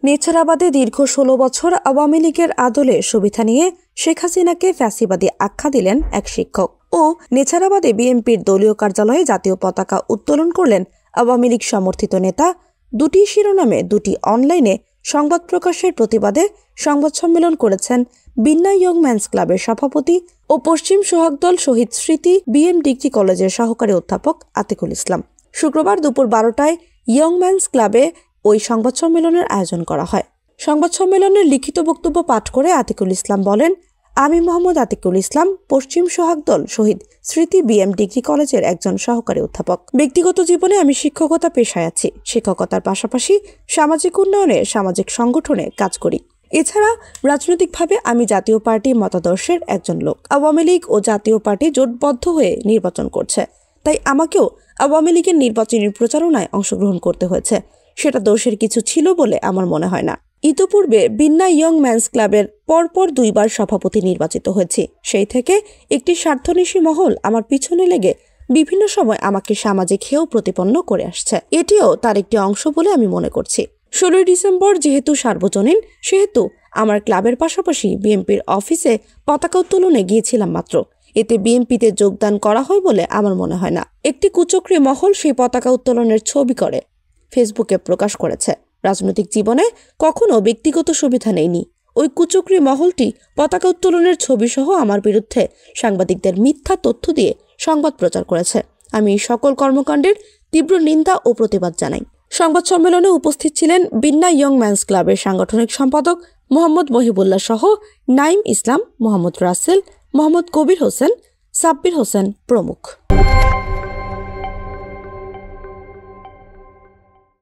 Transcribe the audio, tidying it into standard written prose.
নেছারাবাদে দীর্ঘ ১৬ বছর আওয়ামী লীগের আদলে সুবিধা নিয়ে শেখ হাসিনাকে ফ্যাসিবাদী আখ্যা দিলেন এক শিক্ষক ও নেছারাবাদে বিএনপির দলীয় কার্যালয়ে জাতীয় পতাকা উত্তোলন করলেন আওয়ামী লীগ সমর্থিত নেতা। দুটি শিরোনামে দুটি অনলাইনে সংবাদ প্রকাশের প্রতিবাদে সংবাদ সম্মেলন করেছেন বিন্না ইয়ং ম্যানস ক্লাবের সভাপতি ও পশ্চিম সোহাগদল শহীদ স্মৃতি বিএম ডিগ্রি কলেজের সহকারী অধ্যাপক আতিকুল ইসলাম। শুক্রবার দুপুর ১২টায় ইয়ং ম্যানস ক্লাবে ওই সংবাদ সম্মেলনের আয়োজন করা হয়। সংবাদ সম্মেলনের লিখিত বক্তব্য পাঠ করে আতিকুল ইসলাম বলেন, আমি মোহাম্মদ আতিকুল ইসলাম, পশ্চিম সোহাগদল শহীদ স্মৃতি বিএম ডিগ্রি কলেজের একজন সহকারী অধ্যাপক। ব্যক্তিগত জীবনে আমি শিক্ষকতা পেশায় আছি। শিক্ষকতার পাশাপাশি সামাজিক উন্নয়নে সামাজিক সংগঠনে কাজ করি। এছাড়া রাজনৈতিকভাবে আমি জাতীয় পার্টির মতাদর্শের একজন লোক। আওয়ামী লীগ ও জাতীয় পার্টি জোটবদ্ধ হয়ে নির্বাচন করছে, তাই আমাকেও আওয়ামী লীগের নির্বাচনী প্রচারণায় অংশগ্রহণ করতে হয়েছে। সেটা দোষের কিছু ছিল বলে আমার মনে হয় না। ইতোপূর্বে বিন্না ইয়ং ম্যানস ক্লাবের পরপর ২ বার সভাপতি নির্বাচিত হয়েছি। সেই থেকে একটি স্বার্থন্বেষী মহল আমার পিছনে লেগে বিভিন্ন সময় আমাকে সামাজিক হেয় প্রতিপন্ন করে আসছে। এটিও তার একটি অংশ বলে আমি মনে করছি। ১৬ই ডিসেম্বর যেহেতু সার্বজনীন, সেহেতু আমার ক্লাবের পাশাপাশি বিএনপির অফিসে পতাকা উত্তোলনে গিয়েছিলাম মাত্র। এতে বিএনপিতে যোগদান করা হয় বলে আমার মনে হয় না। একটি কুচক্রী মহল সেই পতাকা উত্তোলনের ছবি করে ফেসবুকে প্রকাশ করেছে। রাজনৈতিক জীবনে কখনো ব্যক্তিগত সুবিধা নেইনি। ওই কুচক্রী মহলটি পতাকা উত্তোলনের ছবি সহ আমার বিরুদ্ধে সাংবাদিকদের মিথ্যা তথ্য দিয়ে সংবাদ প্রচার করেছে। আমি সকল কর্মকাণ্ডের তীব্র নিন্দা ও প্রতিবাদ জানাই। সংবাদ সম্মেলনে উপস্থিত ছিলেন বিন্না ইয়ং ম্যানস ক্লাবের সাংগঠনিক সম্পাদক মোহাম্মদ মহিবুল্লাহ সহ নাইম ইসলাম, মোহাম্মদ রাসেল, মোহাম্মদ কবির হোসেন, সাব্বির হোসেন প্রমুখ।